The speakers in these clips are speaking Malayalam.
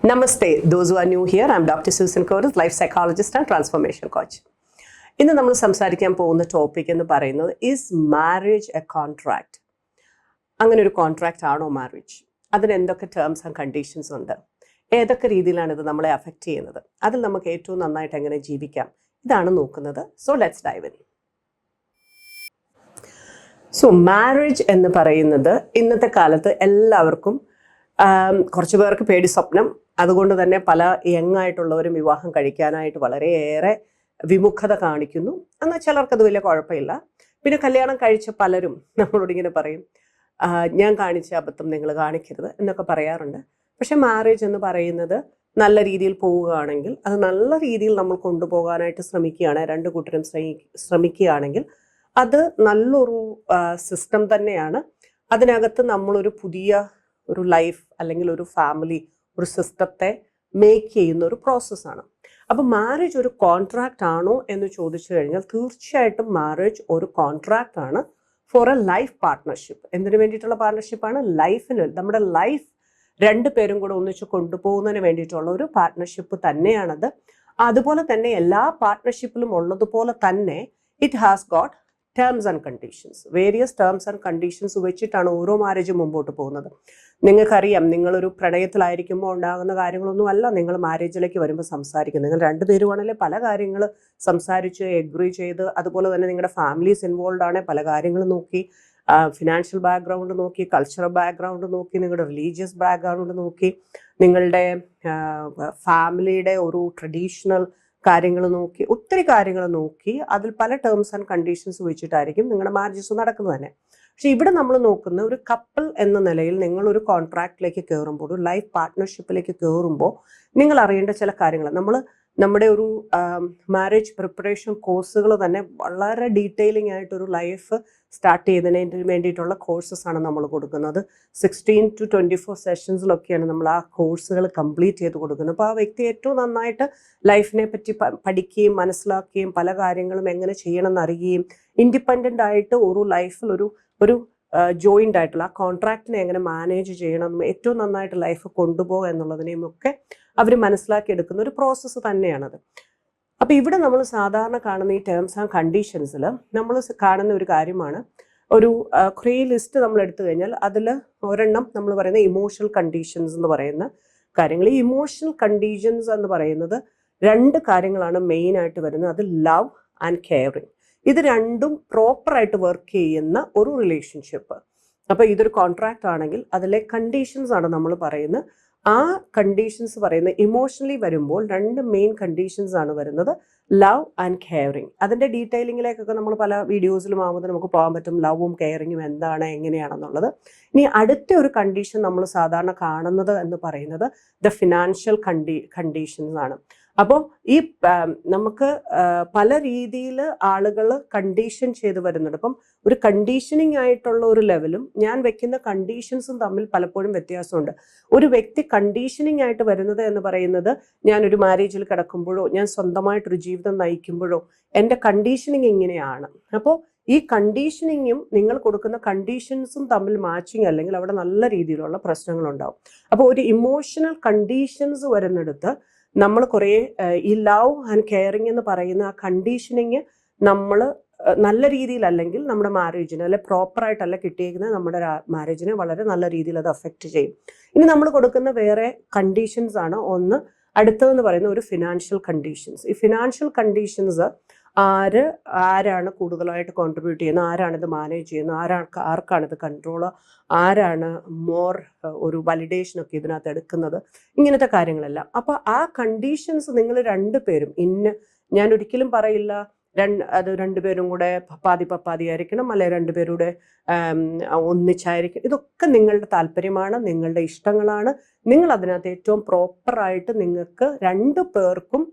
Namaste. Those who are new here, I'm Dr. Susan Curtis, life psychologist and transformation coach. ഇന്ന് നമ്മൾ സംസാരിക്കാൻ പോകുന്ന ടോപ്പിക് എന്ന് പറയുന്നത് ഈസ് മാരേജ് എ കോൺട്രാക്ട്. അങ്ങനെ ഒരു കോൺട്രാക്റ്റ് ആണോ മാരേജ്? അതിന് എന്തൊക്കെ ടേംസ് ആൻഡ് കണ്ടീഷൻസ് ഉണ്ട്? ഏതൊക്കെ രീതിയിലാണ് ഇത് നമ്മളെ അഫക്റ്റ് ചെയ്യുന്നത്? അതിൽ നമുക്ക് ഏറ്റവും നന്നായിട്ട് എങ്ങനെ ജീവിക്കാം? ഇതാണ് നോക്കുന്നത്. So let's dive in. So marriage എന്ന് പറയുന്നത് ഇന്നത്തെ കാലത്ത് എല്ലാവർക്കും കുറച്ച് പേർക്ക് പേടി സ്വപ്നം. അതുകൊണ്ട് തന്നെ പല യങ് ആയിട്ടുള്ളവരും വിവാഹം കഴിക്കാനായിട്ട് വളരെയേറെ വിമുഖത കാണിക്കുന്നു. എന്നാൽ ചിലർക്കത് വലിയ കുഴപ്പമില്ല. പിന്നെ കല്യാണം കഴിച്ച പലരും നമ്മളോട് ഇങ്ങനെ പറയും, ഞാൻ കാണിച്ച അബദ്ധം നിങ്ങൾ കാണിക്കരുത് എന്നൊക്കെ പറയാറുണ്ട്. പക്ഷെ മാരേജ് എന്ന് പറയുന്നത് നല്ല രീതിയിൽ പോവുകയാണെങ്കിൽ, അത് നല്ല രീതിയിൽ നമ്മൾ കൊണ്ടുപോകാനായിട്ട് ശ്രമിക്കുകയാണ്, രണ്ട് കൂട്ടരും ശ്രമിക്കുകയാണെങ്കിൽ അത് നല്ലൊരു സിസ്റ്റം തന്നെയാണ്. അതിനകത്ത് നമ്മളൊരു പുതിയ ഒരു ലൈഫ് അല്ലെങ്കിൽ ഒരു ഫാമിലി, ഒരു സിസ്റ്റത്തെ മേക്ക് ചെയ്യുന്ന ഒരു പ്രോസസ്സാണ്. അപ്പോൾ മാരേജ് ഒരു കോൺട്രാക്റ്റ് ആണോ എന്ന് ചോദിച്ചു കഴിഞ്ഞാൽ തീർച്ചയായിട്ടും മാരേജ് ഒരു കോൺട്രാക്റ്റ് ആണ് ഫോർ എ ലൈഫ് പാർട്ട്ണർഷിപ്പ്. എന്തിനു വേണ്ടിയിട്ടുള്ള പാർട്ട്ണർഷിപ്പാണ്? ലൈഫിന്, നമ്മുടെ ലൈഫ് രണ്ടു പേരും കൂടെ ഒന്നിച്ച് കൊണ്ടുപോകുന്നതിന് വേണ്ടിയിട്ടുള്ള ഒരു പാർട്ട്ണർഷിപ്പ് തന്നെയാണത്. അതുപോലെ തന്നെ എല്ലാ പാർട്ട്ണർഷിപ്പിലും ഉള്ളതുപോലെ തന്നെ it has got terms and conditions. Various terms and conditions വെച്ചിട്ടാണ് ഓരോ മാരേജും മുമ്പോട്ട് പോകുന്നത്. നിങ്ങൾക്കറിയാം, നിങ്ങളൊരു പ്രണയത്തിലായിരിക്കുമ്പോൾ ഉണ്ടാകുന്ന കാര്യങ്ങളൊന്നും അല്ല നിങ്ങൾ മാരേജിലേക്ക് വരുമ്പോൾ സംസാരിക്കുന്നത്. നിങ്ങൾ രണ്ടുപേരുമാണെങ്കിൽ പല കാര്യങ്ങൾ സംസാരിച്ച് എഗ്രി ചെയ്ത്, അതുപോലെ തന്നെ നിങ്ങളുടെ ഫാമിലീസ് ഇൻവോൾവ് ആണ്, പല കാര്യങ്ങൾ നോക്കി, ഫിനാൻഷ്യൽ ബാക്ക്ഗ്രൗണ്ട് നോക്കി, കൾച്ചറൽ ബാക്ക്ഗ്രൗണ്ട് നോക്കി, നിങ്ങളുടെ റിലീജിയസ് ബാക്ക്ഗ്രൗണ്ട് നോക്കി, നിങ്ങളുടെ ഫാമിലിയുടെ ഒരു ട്രഡീഷണൽ കാര്യങ്ങൾ നോക്കി, ഒത്തിരി കാര്യങ്ങൾ നോക്കി, അതിൽ പല ടേംസ് ആൻഡ് കണ്ടീഷൻസ് വെച്ചിട്ടായിരിക്കും നിങ്ങളുടെ മാരേജസ് നടക്കുന്നത് തന്നെ. പക്ഷെ ഇവിടെ നമ്മൾ നോക്കുന്ന ഒരു കപ്പിൾ എന്ന നിലയിൽ നിങ്ങളൊരു കോൺട്രാക്റ്റിലേക്ക് കയറുമ്പോൾ, ഒരു ലൈഫ് പാർട്ട്ണർഷിപ്പിലേക്ക് കയറുമ്പോൾ നിങ്ങൾ അറിയേണ്ട ചില കാര്യങ്ങൾ, നമ്മുടെ ഒരു മാരേജ് പ്രിപ്പറേഷൻ കോഴ്സുകൾ തന്നെ വളരെ ഡീറ്റെയിലിംഗ് ആയിട്ടൊരു ലൈഫ് സ്റ്റാർട്ട് ചെയ്തതിന് വേണ്ടിയിട്ടുള്ള കോഴ്സസ് ആണ് നമ്മൾ കൊടുക്കുന്നത്. 16 to 24 സെഷൻസിലൊക്കെയാണ് നമ്മൾ ആ കോഴ്സുകൾ കംപ്ലീറ്റ് ചെയ്ത് കൊടുക്കുന്നത്. അപ്പോൾ ആ വ്യക്തി ഏറ്റവും നന്നായിട്ട് ലൈഫിനെ പറ്റി പഠിക്കുകയും മനസ്സിലാക്കുകയും പല കാര്യങ്ങളും എങ്ങനെ ചെയ്യണം എന്നറിയുകയും ഇൻഡിപെൻഡൻ്റ് ആയിട്ട് ഒരു ലൈഫിൽ ഒരു ജോയിൻ്റ് ആയിട്ടുള്ള ആ കോൺട്രാക്റ്റിനെ എങ്ങനെ മാനേജ് ചെയ്യണം, ഏറ്റവും നന്നായിട്ട് ലൈഫ് കൊണ്ടുപോകുക എന്നുള്ളതിനെയും ഒക്കെ അവർ മനസ്സിലാക്കിയെടുക്കുന്ന ഒരു പ്രോസസ്സ് തന്നെയാണത്. അപ്പോൾ ഇവിടെ നമ്മൾ സാധാരണ കാണുന്ന ഈ ടേംസ് ആൻഡ് കണ്ടീഷൻസിൽ നമ്മൾ കാണുന്ന ഒരു കാര്യമാണ്, ഒരു കുറേ ലിസ്റ്റ് നമ്മൾ എടുത്തു കഴിഞ്ഞാൽ അതിൽ ഒരെണ്ണം നമ്മൾ പറയുന്ന ഇമോഷണൽ കണ്ടീഷൻസ് എന്ന് പറയുന്ന കാര്യങ്ങൾ. ഈ ഇമോഷണൽ കണ്ടീഷൻസ് എന്ന് പറയുന്നത് രണ്ട് കാര്യങ്ങളാണ് മെയിനായിട്ട് വരുന്നത്. അത് ലവ് ആൻഡ് കെയറിങ്. ഇത് രണ്ടും പ്രോപ്പറായിട്ട് വർക്ക് ചെയ്യുന്ന ഒരു റിലേഷൻഷിപ്പ്. അപ്പോൾ ഇതൊരു കോൺട്രാക്റ്റ് ആണെങ്കിൽ അതിലെ കണ്ടീഷൻസ് ആണ് നമ്മൾ പറയുന്നത്. ആ കണ്ടീഷൻസ് പറയുന്നത് ഇമോഷണലി വരുമ്പോൾ രണ്ട് മെയിൻ കണ്ടീഷൻസ് ആണ് വരുന്നത്, ലവ് ആൻഡ് കെയറിങ്. അതിൻ്റെ ഡീറ്റെയിലിങ്ങിലേക്കൊക്കെ നമ്മൾ പല വീഡിയോസിലും ആവുമ്പോൾ നമുക്ക് പോകാൻ പറ്റും, ലവും കെയറിങ്ങും എന്താണ് എങ്ങനെയാണെന്നുള്ളത്. ഇനി അടുത്ത ഒരു കണ്ടീഷൻ നമ്മൾ സാധാരണ കാണുന്നത് എന്ന് പറയുന്നത് ദ ഫിനാൻഷ്യൽ കണ്ടീഷൻസ് ആണ്. അപ്പോൾ ഈ നമുക്ക് പല രീതിയിൽ ആളുകൾ കണ്ടീഷൻ ചെയ്ത് വരുന്നുണ്ട്. അപ്പം ഒരു കണ്ടീഷനിങ് ആയിട്ടുള്ള ഒരു ലെവലും ഞാൻ വെക്കുന്ന കണ്ടീഷൻസും തമ്മിൽ പലപ്പോഴും വ്യത്യാസമുണ്ട്. ഒരു വ്യക്തി കണ്ടീഷനിങ് ആയിട്ട് വരുന്നത് എന്ന് പറയുന്നത്, ഞാനൊരു മാരേജിൽ കിടക്കുമ്പോഴോ ഞാൻ സ്വന്തമായിട്ടൊരു ജീവിതം നയിക്കുമ്പോഴോ എൻ്റെ കണ്ടീഷനിങ് ഇങ്ങനെയാണ്. അപ്പോൾ ഈ കണ്ടീഷനിങ്ങും നിങ്ങൾ കൊടുക്കുന്ന കണ്ടീഷൻസും തമ്മിൽ മാച്ചിങ് അല്ലെങ്കിൽ അവിടെ നല്ല രീതിയിലുള്ള പ്രശ്നങ്ങളുണ്ടാവും. അപ്പോൾ ഒരു ഇമോഷണൽ കണ്ടീഷൻസ് വരുന്നിടത്ത് നമ്മൾ കുറേ ഈ ലവ് ആൻഡ് കെയറിങ് എന്ന് പറയുന്ന ആ കണ്ടീഷനിങ് നമ്മൾ നല്ല രീതിയിലല്ലെങ്കിൽ നമ്മുടെ മാരേജിനെ അല്ലെ പ്രോപ്പറായിട്ടല്ല കിട്ടിയിരിക്കുന്നത്, നമ്മുടെ മാരേജിനെ വളരെ നല്ല രീതിയിൽ അത് അഫക്റ്റ് ചെയ്യും. ഇനി നമ്മൾ കൊടുക്കുന്ന വേറെ കണ്ടീഷൻസ് ആണ്. ഒന്ന് അടുത്തതെന്ന് പറയുന്ന ഒരു ഫിനാൻഷ്യൽ കണ്ടീഷൻസ്. ഈ ഫിനാൻഷ്യൽ കണ്ടീഷൻസ് ആരാണ് കൂടുതലായിട്ട് കോൺട്രിബ്യൂട്ട് ചെയ്യുന്നത്, ആരാണിത് മാനേജ് ചെയ്യുന്നത്, ആർക്കാണിത് കൺട്രോൾ, ആരാണ് മോർ ഒരു വാലിഡേഷനൊക്കെ ഇതിനകത്ത് എടുക്കുന്നത്, ഇങ്ങനത്തെ കാര്യങ്ങളെല്ലാം. അപ്പോൾ ആ കണ്ടീഷൻസ് നിങ്ങൾ രണ്ടുപേരും ഞാൻ ഒരിക്കലും പറയില്ല അത് രണ്ടുപേരും കൂടെ പപ്പാതി ആയിരിക്കണം, അല്ലെ രണ്ടുപേരുടെ ഒന്നിച്ചായിരിക്കും. ഇതൊക്കെ നിങ്ങളുടെ താല്പര്യമാണ്, നിങ്ങളുടെ ഇഷ്ടങ്ങളാണ്. നിങ്ങൾ അതിനകത്ത് ഏറ്റവും പ്രോപ്പറായിട്ട് നിങ്ങൾക്ക് രണ്ടു പേർക്കും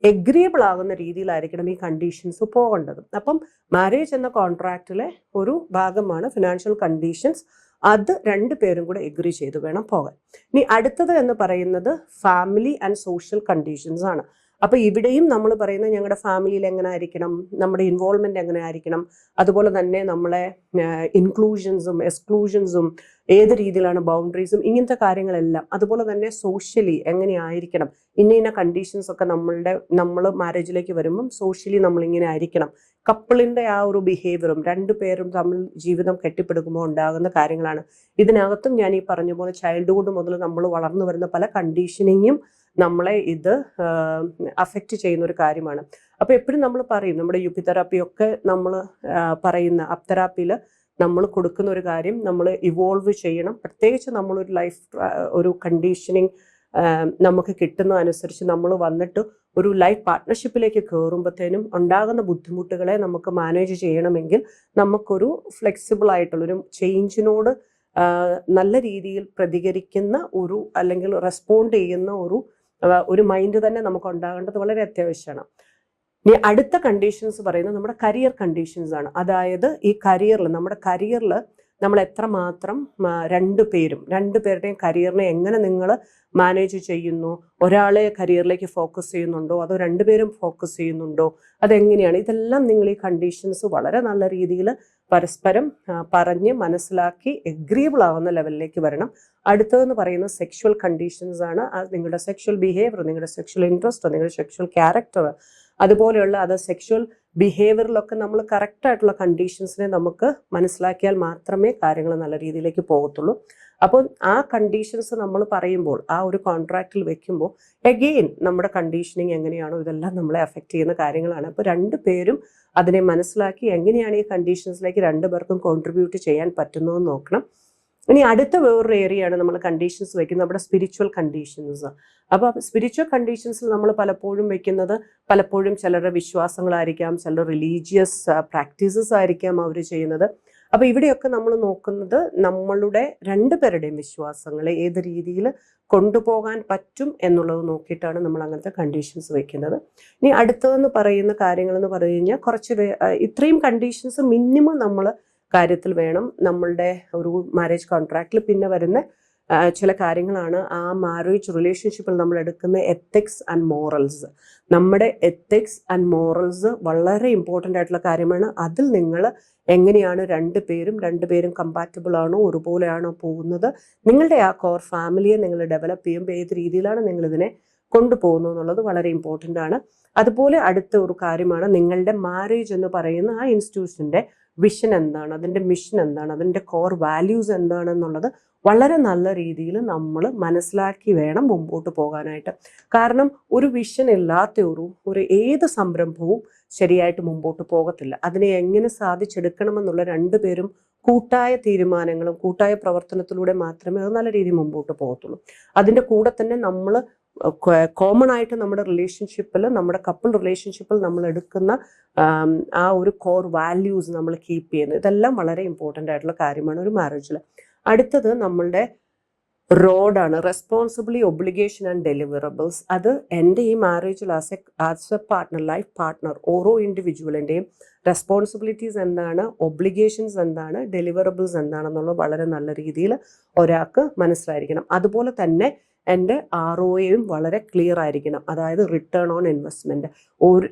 എഗ്രിയബിൾ ആകുന്ന രീതിയിലായിരിക്കണം ഈ കണ്ടീഷൻസ് പോകേണ്ടത്. അപ്പം മാരേജ് എന്ന കോൺട്രാക്റ്റിലെ ഒരു ഭാഗമാണ് ഫിനാൻഷ്യൽ കണ്ടീഷൻസ്. അത് രണ്ടു പേരും കൂടെ എഗ്രി ചെയ്ത് വേണം പോകാൻ. ഇനി അടുത്തത് എന്ന് പറയുന്നത് ഫാമിലി ആൻഡ് സോഷ്യൽ കണ്ടീഷൻസ് ആണ്. അപ്പോൾ ഇവിടെയും നമ്മൾ പറയുന്നത് ഞങ്ങളുടെ ഫാമിലിയിൽ എങ്ങനെ ആയിരിക്കണം, നമ്മുടെ ഇൻവോൾവ്മെന്റ് എങ്ങനെ ആയിരിക്കണം, അതുപോലെ തന്നെ നമ്മളെ ഇൻക്ലൂഷൻസും എക്സ്ക്ലൂഷൻസും ഏത് രീതിയിലാണ് ബൗണ്ടറീസും, ഇങ്ങനത്തെ കാര്യങ്ങളെല്ലാം. അതുപോലെ തന്നെ സോഷ്യലി എങ്ങനെയായിരിക്കണം, ഇന്ന കണ്ടീഷൻസ് ഒക്കെ നമ്മൾ മാരേജിലേക്ക് വരുമ്പം സോഷ്യലി നമ്മളിങ്ങനെ ആയിരിക്കണം. കപ്പിളിൻ്റെ ആ ഒരു ബിഹേവിയറും രണ്ടുപേരും തമ്മിൽ ജീവിതം കെട്ടിപ്പടുക്കുമ്പോൾ ഉണ്ടാകുന്ന കാര്യങ്ങളാണ്. ഇതിനകത്തും ഞാൻ ഈ പറഞ്ഞ പോലെ ചൈൽഡ്ഹുഡ് മുതൽ നമ്മൾ വളർന്നു വരുന്ന പല കണ്ടീഷനിങ്ങും നമ്മളെ ഇത് അഫക്റ്റ് ചെയ്യുന്ന ഒരു കാര്യമാണ്. അപ്പോൾ എപ്പോഴും നമ്മൾ പറയും, നമ്മുടെ യുപി തെറാപ്പിയൊക്കെ നമ്മൾ പറയുന്ന അപ് നമ്മൾ കൊടുക്കുന്ന ഒരു കാര്യം, നമ്മൾ ഇവോൾവ് ചെയ്യണം. പ്രത്യേകിച്ച് നമ്മളൊരു ഒരു കണ്ടീഷനിങ് നമുക്ക് കിട്ടുന്ന അനുസരിച്ച് നമ്മൾ വന്നിട്ട് ഒരു ലൈഫ് പാർട്ട്ണർഷിപ്പിലേക്ക് കയറുമ്പോഴത്തേനും ഉണ്ടാകുന്ന ബുദ്ധിമുട്ടുകളെ നമുക്ക് മാനേജ് ചെയ്യണമെങ്കിൽ നമുക്കൊരു ഫ്ലെക്സിബിൾ ആയിട്ടുള്ളൊരു ചേഞ്ചിനോട് നല്ല രീതിയിൽ പ്രതികരിക്കുന്ന അല്ലെങ്കിൽ റെസ്പോണ്ട് ചെയ്യുന്ന ഒരു മൈൻഡ് തന്നെ നമുക്ക് ഉണ്ടാകേണ്ടത് വളരെ അത്യാവശ്യമാണ്. ഇനി അടുത്ത കണ്ടീഷൻസ് പറയുന്നത് നമ്മുടെ കരിയർ കണ്ടീഷൻസ് ആണ്. അതായത് ഈ നമ്മുടെ കരിയറിൽ നമ്മൾ എത്രമാത്രം രണ്ടുപേരുടെയും കരിയറിനെ എങ്ങനെ നിങ്ങൾ മാനേജ് ചെയ്യുന്നു, ഒരാളെ കരിയറിലേക്ക് ഫോക്കസ് ചെയ്യുന്നുണ്ടോ അതോ രണ്ടുപേരും ഫോക്കസ് ചെയ്യുന്നുണ്ടോ, അതെങ്ങനെയാണ്, ഇതെല്ലാം നിങ്ങൾ ഈ കണ്ടീഷൻസ് വളരെ നല്ല രീതിയിൽ പരസ്പരം പറഞ്ഞ് മനസ്സിലാക്കി എഗ്രീബിൾ ആവുന്ന ലെവലിലേക്ക് വരണം. അടുത്തതെന്ന് പറയുന്നത് സെക്ഷുവൽ കണ്ടീഷൻസ് ആണ്. നിങ്ങളുടെ സെക്ഷുവൽ ബിഹേവിയർ, നിങ്ങളുടെ സെക്ഷുവൽ ഇൻട്രസ്റ്റ്, നിങ്ങളുടെ സെക്ഷുവൽ ക്യാരക്ടർ, അതുപോലെയുള്ള സെക്ഷുവൽ ബിഹേവിയറിലൊക്കെ നമ്മൾ കറക്റ്റായിട്ടുള്ള കണ്ടീഷൻസിനെ നമുക്ക് മനസ്സിലാക്കിയാൽ മാത്രമേ കാര്യങ്ങൾ നല്ല രീതിയിലേക്ക് പോകത്തുള്ളൂ. അപ്പോൾ ആ കണ്ടീഷൻസ് നമ്മൾ പറയുമ്പോൾ ആ ഒരു കോൺട്രാക്റ്റിൽ വെക്കുമ്പോൾ എഗെയിൻ നമ്മുടെ കണ്ടീഷനിങ് എങ്ങനെയാണോ ഇതെല്ലാം നമ്മളെ അഫക്റ്റ് ചെയ്യുന്ന കാര്യങ്ങളാണ്. അപ്പോൾ രണ്ടുപേരും അതിനെ മനസ്സിലാക്കി എങ്ങനെയാണ് ഈ കണ്ടീഷൻസിലേക്ക് രണ്ടുപേർക്കും കോൺട്രിബ്യൂട്ട് ചെയ്യാൻ പറ്റുന്നതെന്ന് നോക്കണം. ഇനി അടുത്ത വേറൊരു ഏരിയയാണ് നമ്മൾ കണ്ടീഷൻസ് വെക്കുന്നത്, നമ്മുടെ സ്പിരിച്വൽ കണ്ടീഷൻസ്. അപ്പോൾ സ്പിരിച്വൽ കണ്ടീഷൻസിൽ നമ്മൾ പലപ്പോഴും ചിലരുടെ വിശ്വാസങ്ങളായിരിക്കാം, ചിലർ റിലീജിയസ് പ്രാക്ടീസസ് ആയിരിക്കാം അവർ ചെയ്യുന്നത്. അപ്പോൾ ഇവിടെയൊക്കെ നമ്മൾ നോക്കുന്നത് നമ്മളുടെ രണ്ടുപേരുടെയും വിശ്വാസങ്ങളെ ഏത് രീതിയിൽ കൊണ്ടുപോകാൻ പറ്റും എന്നുള്ളത് നോക്കിയിട്ടാണ് നമ്മൾ അങ്ങനത്തെ കണ്ടീഷൻസ് വെക്കുന്നത്. ഇനി അടുത്തതെന്ന് പറയുന്ന കാര്യങ്ങളെന്ന് പറഞ്ഞു കഴിഞ്ഞാൽ ഇത്രയും കണ്ടീഷൻസ് മിനിമം നമ്മൾ കാര്യത്തിൽ വേണം. നമ്മളുടെ ഒരു മാരേജ് കോൺട്രാക്റ്റിൽ പിന്നെ വരുന്ന ചില കാര്യങ്ങളാണ് ആ മാരേജ് റിലേഷൻഷിപ്പിൽ നമ്മൾ എടുക്കുന്ന എത്തിക്സ് ആൻഡ് മോറൽസ്. നമ്മുടെ എത്തിക്സ് ആൻഡ് മോറൽസ് വളരെ ഇമ്പോർട്ടൻ്റ് ആയിട്ടുള്ള കാര്യമാണ്. അതിൽ നിങ്ങൾ എങ്ങനെയാണ് രണ്ടുപേരും കമ്പാറ്റബിൾ ആണോ, ഒരുപോലെയാണോ പോകുന്നത്, നിങ്ങളുടെ ആ കോർ ഫാമിലിയെ നിങ്ങൾ ഡെവലപ്പ് ചെയ്യുമ്പോൾ ഏത് രീതിയിലാണ് നിങ്ങളിതിനെ കൊണ്ടുപോകുന്നു എന്നുള്ളത് വളരെ ഇമ്പോർട്ടൻ്റ് ആണ്. അതുപോലെ അടുത്ത ഒരു കാര്യമാണ് നിങ്ങളുടെ മാരേജ് എന്ന് പറയുന്ന ആ ഇൻസ്റ്റിറ്റ്യൂഷൻ്റെ വിഷൻ എന്താണ്, അതിൻ്റെ മിഷൻ എന്താണ്, അതിൻ്റെ കോർ വാല്യൂസ് എന്താണെന്നുള്ളത് വളരെ നല്ല രീതിയിൽ നമ്മൾ മനസ്സിലാക്കി വേണം മുമ്പോട്ട് പോകാനായിട്ട്. കാരണം ഒരു വിഷൻ ഇല്ലാത്ത ഒരു ഏത് സംരംഭവും ശരിയായിട്ട് മുമ്പോട്ട് പോകത്തില്ല. അതിനെ എങ്ങനെ സാധിച്ചെടുക്കണമെന്നുള്ള രണ്ടുപേരും കൂട്ടായ തീരുമാനങ്ങളും കൂട്ടായ പ്രവർത്തനത്തിലൂടെ മാത്രമേ അത് നല്ല രീതിയിൽ മുമ്പോട്ട് പോകത്തുള്ളൂ. അതിൻ്റെ കൂടെ തന്നെ നമ്മൾ കോമൺ ആയിട്ട് നമ്മുടെ റിലേഷൻഷിപ്പിൽ, നമ്മുടെ കപ്പിൾ റിലേഷൻഷിപ്പിൽ നമ്മൾ എടുക്കുന്ന ആ ഒരു കോർ വാല്യൂസ് നമ്മൾ കീപ്പ് ചെയ്യുന്നത്, ഇതെല്ലാം വളരെ ഇമ്പോർട്ടൻ്റ് ആയിട്ടുള്ള കാര്യമാണ് ഒരു മാരേജിൽ. അടുത്തത് നമ്മളുടെ റോഡാണ്, റെസ്പോൺസിബിലിറ്റി, ഒബ്ലിഗേഷൻ ആൻഡ് ഡെലിവറബിൾസ്. അത് എൻ്റെ ഈ മാരേജിൽ as a partner, life partner, ഓരോ ഇൻഡിവിജ്വലിൻ്റെയും റെസ്പോൺസിബിലിറ്റീസ് എന്താണ്, ഒബ്ലിഗേഷൻസ് എന്താണ്, ഡെലിവറബിൾസ് എന്താണെന്നുള്ളത് വളരെ നല്ല രീതിയിൽ ഒരാൾക്ക് മനസ്സിലായിരിക്കണം. അതുപോലെ തന്നെ എൻ്റെ ROAയും വളരെ ക്ലിയർ ആയിരിക്കണം. അതായത് റിട്ടേൺ ഓൺ ഇൻവെസ്റ്റ്മെൻറ്റ്.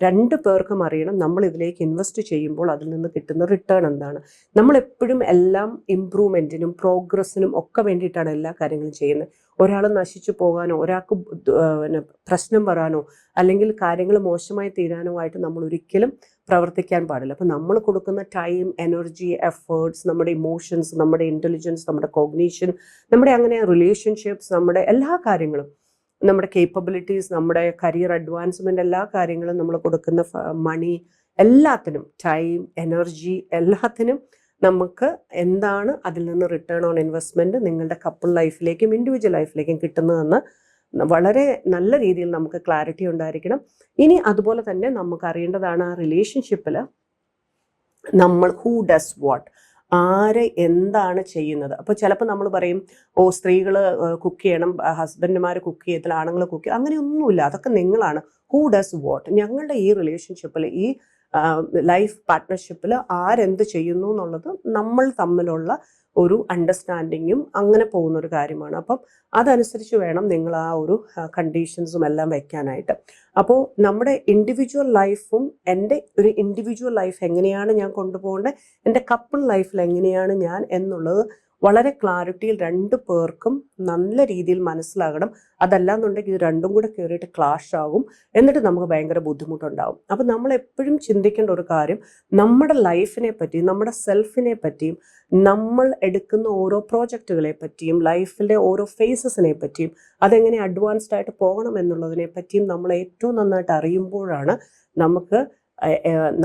രണ്ട് പേർക്കും അറിയണം നമ്മൾ ഇതിലേക്ക് ഇൻവെസ്റ്റ് ചെയ്യുമ്പോൾ അതിൽ നിന്ന് കിട്ടുന്ന റിട്ടേൺ എന്താണ്. നമ്മളെപ്പോഴും എല്ലാം ഇമ്പ്രൂവ്മെൻറ്റിനും പ്രോഗ്രസ്സിനും ഒക്കെ വേണ്ടിയിട്ടാണ് എല്ലാ കാര്യങ്ങളും ചെയ്യുന്നത്. ഒരാൾ നശിച്ചു പോകാനോ ഒരാൾക്ക് പ്രശ്നം വരാനോ അല്ലെങ്കിൽ കാര്യങ്ങൾ മോശമായി തീരാനോ ആയിട്ട് നമ്മൾ ഒരിക്കലും പ്രവർത്തിക്കാൻ പാടില്ല. അപ്പം നമ്മൾ കൊടുക്കുന്ന ടൈം, എനർജി, എഫേർട്സ്, നമ്മുടെ ഇമോഷൻസ്, നമ്മുടെ ഇൻ്റലിജൻസ്, നമ്മുടെ കോഗ്നീഷൻ, നമ്മുടെ അങ്ങനെ റിലേഷൻഷിപ്സ്, നമ്മുടെ എല്ലാ കാര്യങ്ങളും, നമ്മുടെ കേപ്പബിലിറ്റീസ്, നമ്മുടെ കരിയർ അഡ്വാൻസ്മെൻറ്റ്, എല്ലാ കാര്യങ്ങളും നമ്മൾ കൊടുക്കുന്ന മണി, എല്ലാത്തിനും ടൈം, എനർജി, എല്ലാത്തിനും നമുക്ക് എന്താണ് അതിൽ നിന്ന് റിട്ടേൺ ഓൺ ഇൻവെസ്റ്റ്മെൻറ്റ് നിങ്ങളുടെ കപ്പിൾ ലൈഫിലേക്കും ഇൻഡിവിജ്വൽ ലൈഫിലേക്കും കിട്ടുന്നതെന്ന് വളരെ നല്ല രീതിയിൽ നമുക്ക് ക്ലാരിറ്റി ഉണ്ടായിരിക്കണം. ഇനി അതുപോലെ തന്നെ നമുക്ക് അറിയേണ്ടതാണ് ആ റിലേഷൻഷിപ്പിൽ നമ്മൾ ഹൂ ഡസ് വാട്ട്, ആര് എന്താണ് ചെയ്യുന്നത്. അപ്പോൾ ചിലപ്പോൾ നമ്മൾ പറയും സ്ത്രീകൾ കുക്ക് ചെയ്യണം, ഹസ്ബൻഡുമാർ കുക്ക് ചെയ്യത്തില്ല, ആണുങ്ങൾ കുക്ക് ചെയ്യും, അങ്ങനെയൊന്നുമില്ല. അതൊക്കെ നിങ്ങളാണ്. Who does what. ഞങ്ങളുടെ ഈ റിലേഷൻഷിപ്പിൽ, ഈ ലൈഫ് പാർട്ട്ണർഷിപ്പിൽ ആരെന്ത് ചെയ്യുന്നു എന്നുള്ളത് നമ്മൾ തമ്മിലുള്ള ഒരു അണ്ടർസ്റ്റാൻഡിങ്ങും അങ്ങനെ പോകുന്ന ഒരു കാര്യമാണ്. അപ്പം അതനുസരിച്ച് വേണം നിങ്ങൾ ആ ഒരു കണ്ടീഷൻസും എല്ലാം വെക്കാനായിട്ട്. അപ്പോൾ നമ്മുടെ ഇൻഡിവിജ്വൽ ലൈഫും എൻ്റെ ഒരു ഇൻഡിവിജ്വൽ ലൈഫ് എങ്ങനെയാണ് ഞാൻ കൊണ്ടുപോകേണ്ടത്, എൻ്റെ കപ്പിൾ ലൈഫിൽ എങ്ങനെയാണ് ഞാൻ എന്നുള്ളത് വളരെ ക്ലാരിറ്റിയിൽ രണ്ട് പേർക്കും നല്ല രീതിയിൽ മനസ്സിലാകണം. അതല്ലാന്നുണ്ടെങ്കിൽ ഇത് രണ്ടും കൂടെ കയറിയിട്ട് ക്ലാഷ് ആകും, എന്നിട്ട് നമുക്ക് ഭയങ്കര ബുദ്ധിമുട്ടുണ്ടാകും. അപ്പം നമ്മൾ എപ്പോഴും ചിന്തിക്കേണ്ട ഒരു കാര്യം, നമ്മുടെ ലൈഫിനെ പറ്റിയും നമ്മുടെ സെൽഫിനെ പറ്റിയും നമ്മൾ എടുക്കുന്ന ഓരോ പ്രോജക്റ്റുകളെ പറ്റിയും ലൈഫിലെ ഓരോ ഫേസസിനെ പറ്റിയും അതെങ്ങനെ അഡ്വാൻസ്ഡ് ആയിട്ട് പോകണം എന്നുള്ളതിനെ പറ്റിയും നമ്മൾ ഏറ്റവും നന്നായിട്ട് അറിയുമ്പോഴാണ് നമുക്ക്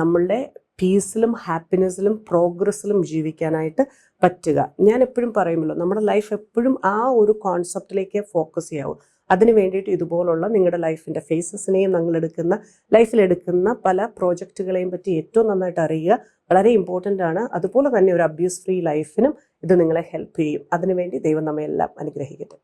നമ്മളുടെ പീസിലും ഹാപ്പിനെസ്സിലും പ്രോഗ്രസ്സിലും ജീവിക്കാനായിട്ട് പറ്റുക. ഞാൻ എപ്പോഴും പറയുമല്ലോ, നമ്മുടെ ലൈഫ് എപ്പോഴും ആ ഒരു കോൺസെപ്റ്റിലേക്ക് ഫോക്കസ് ചെയ്യാവും. അതിന് വേണ്ടിയിട്ട് ഇതുപോലുള്ള നിങ്ങളുടെ ലൈഫിൻ്റെ ഫേസസിനെയും ലൈഫിലെടുക്കുന്ന പല പ്രോജക്റ്റുകളെയും പറ്റി ഏറ്റവും നന്നായിട്ട് അറിയുക വളരെ ഇമ്പോർട്ടൻ്റ് ആണ്. അതുപോലെ തന്നെ ഒരു അബ്യൂസ് ഫ്രീ ലൈഫിനും ഇത് നിങ്ങളെ ഹെൽപ്പ് ചെയ്യും. അതിനുവേണ്ടി ദൈവം നമ്മെ എല്ലാം അനുഗ്രഹിക്കട്ടെ.